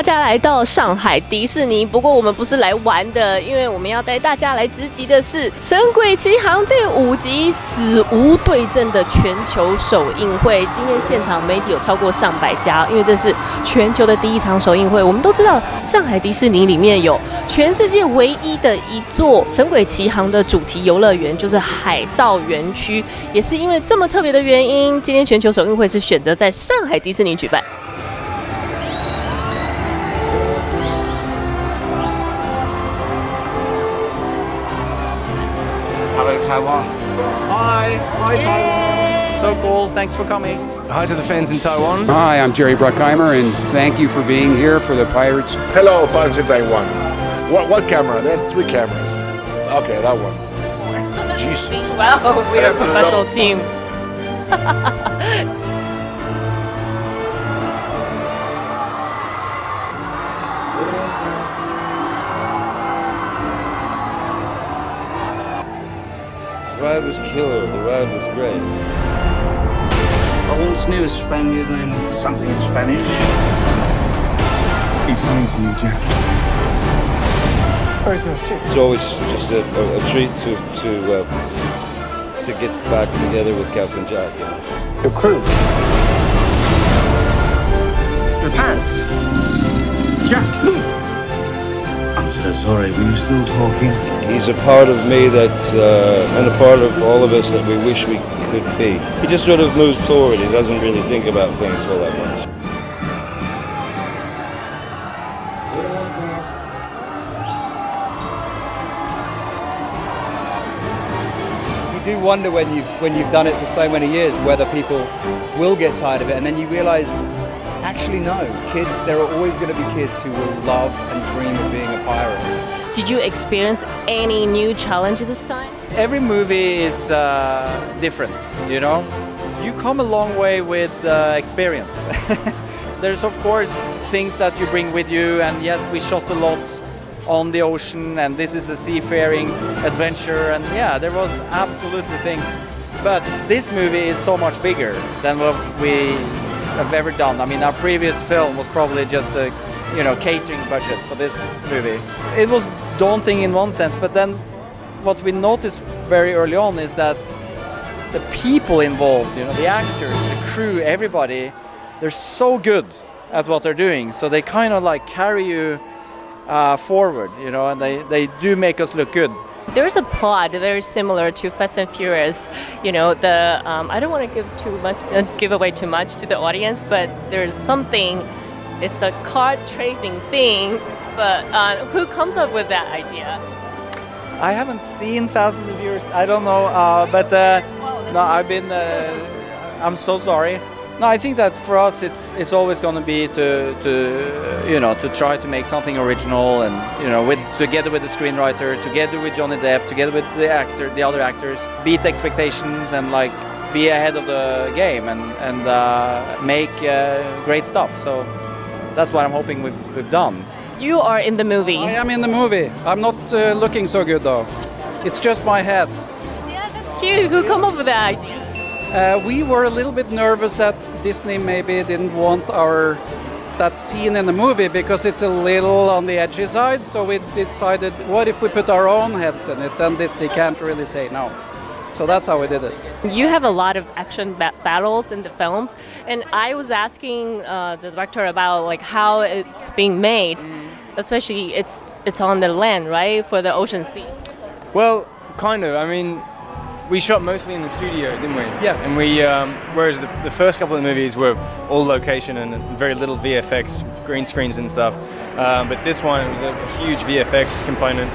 家来到上海迪士尼，不过我们不是来玩的，因为我们要带大家来直击的是《神鬼奇航》第5集死无对证的全球首映会。今天现场媒体有超过上百家，因为这是全球的第一场首映会。我们都知道，上海迪士尼里面有全世界唯一的一座《神鬼奇航》的主题游乐园，就是海盗园区。也是因为这么特别的原因，今天全球首映会是选择在上海迪士尼举办。Hello Taiwan. Hi Taiwan. So cool, thanks for coming. Hi to the fans in Taiwan. Hi, I'm Jerry Bruckheimer, and thank you for being here for the Pirates. Hello, fans in Taiwan. What camera? There are 3 cameras. Okay, that one. Jesus. Wow, we are a professional team. The ride was killer, the ride was great. I once knew a Spaniard named something in Spanish. He's coming for you, Jack. Where's your ship? It's always just a treat to get back together with Captain Jack. You know? Your crew. Your pants. Jack. I'm so sorry, were you still talking? He's a part of me that's, and a part of all of us that we wish we could be. He just sort of moves forward, he doesn't really think about things all that much. You do wonder when you've done it for so many years whether people will get tired of it, and then you realize actually no, kids, there are always going to be kids who will love and dream of being a pirate. Did you experience any new challenge this time? Every movie is different, you know. You come a long way with experience. There's of course things that you bring with you, and yes, we shot a lot on the ocean, and this is a seafaring adventure, and yeah, there was absolutely things. But this movie is so much bigger than what we have ever done. I mean, our previous film was probably just a catering budget for this movie. It was daunting in one sense, but then what we noticed very early on is that the people involved, the actors, the crew, everybody, they're so good at what they're doing, so they kind of like carry you forward, and they do make us look good. There's a plot very similar to Fast and Furious. I don't want to give away too much to the audience, but there's something. It's a car tracing thing, but who comes up with that idea? I haven't seen Fast and Furious. I don't know, but no, I'm so sorry. No, I think that for us, it's always going to be to try to make something original, and together with the screenwriter, together with Johnny Depp, together with the other actors, beat expectations and like be ahead of the game and make great stuff. So that's what I'm hoping we've done. You are in the movie. I am in the movie. I'm not looking so good though. It's just my head. Yeah, that's cute. Who come up with that idea? We were a little bit nervous that Disney maybe didn't want that scene in the movie because it's a little on the edgy side. So we decided, what if we put our own heads in it? Then Disney can't really say no. So that's how we did it. You have a lot of action battles in the films, and I was asking the director about like how it's being made, especially it's on the land, right, for the ocean scene. Well, kind of. I mean, we shot mostly in the studio, didn't we? Yeah. And we, whereas the first couple of movies were all location and very little VFX, green screens and stuff. But this one was a huge VFX component.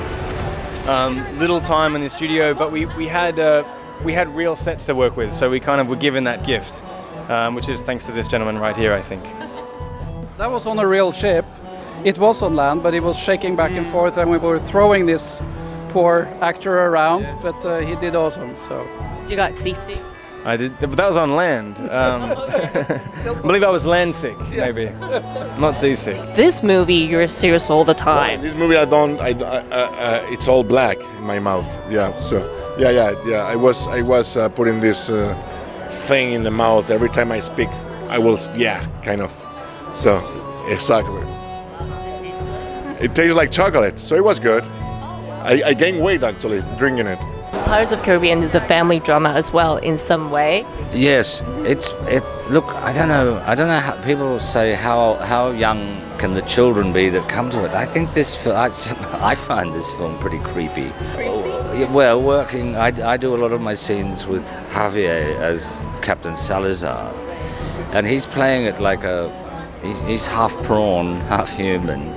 Little time in the studio, but we had real sets to work with, so we kind of were given that gift, which is thanks to this gentleman right here, I think. That was on a real ship. It was on land, but it was shaking back and forth, and we were throwing this poor actor around, but he did awesome. So You got seasick? I did, but that was on land. I believe I was land sick, maybe, not seasick. This movie, you're serious all the time. This movie, it's all black in my mouth. Yeah, so yeah. I was putting this thing in the mouth every time I speak. I will, kind of. So exactly. It tastes like chocolate, so it was good. I gained weight actually drinking it. Pirates of the Caribbean is a family drama as well in some way. Yes, look, I don't know how people say how young can the children be that come to it. I think I find this film pretty creepy. Well, I do a lot of my scenes with Javier as Captain Salazar, and he's playing it like he's half prawn, half human.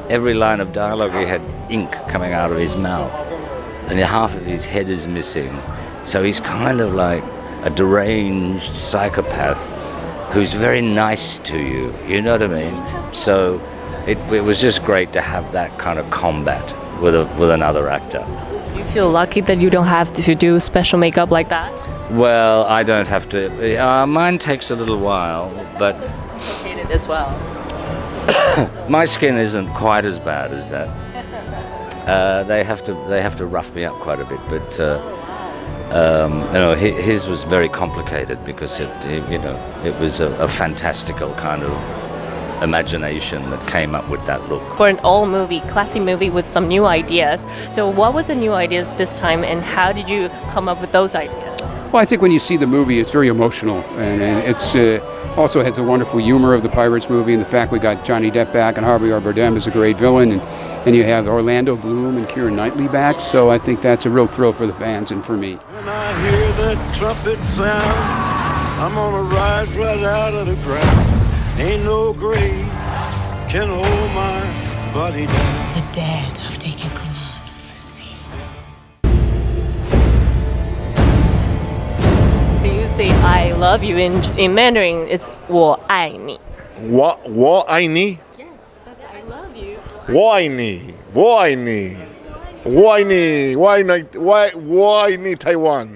Every line of dialogue he had ink coming out of his mouth, and half of his head is missing. So he's kind of like a deranged psychopath who's very nice to you, you know what I mean? So it was just great to have that kind of combat with another actor. Do you feel lucky that you don't have to do special makeup like that? Well, I don't have to. Mine takes a little while, but It's complicated as well. my skin isn't quite as bad as that. They have to rough me up quite a bit, but his was very complicated because it was a fantastical kind of imagination that came up with that look. For an old movie, classic movie with some new ideas. So what was the new ideas this time, and how did you come up with those ideas? Well, I think when you see the movie, it's very emotional, and it's also has a wonderful humor of the Pirates movie, and the fact we got Johnny Depp back and Javier Bardem is a great villain, and you have Orlando Bloom and Keira Knightley back, so I think that's a real thrill for the fans and for me. When I hear that trumpet sound, I'm gonna rise right out of the ground. Ain't no grave can hold my body down. The dead have taken command of the sea. You say I love you in Mandarin, it's 我爱你. 我爱你 Yes, that's I love you. 我爱你我爱你我爱你台湾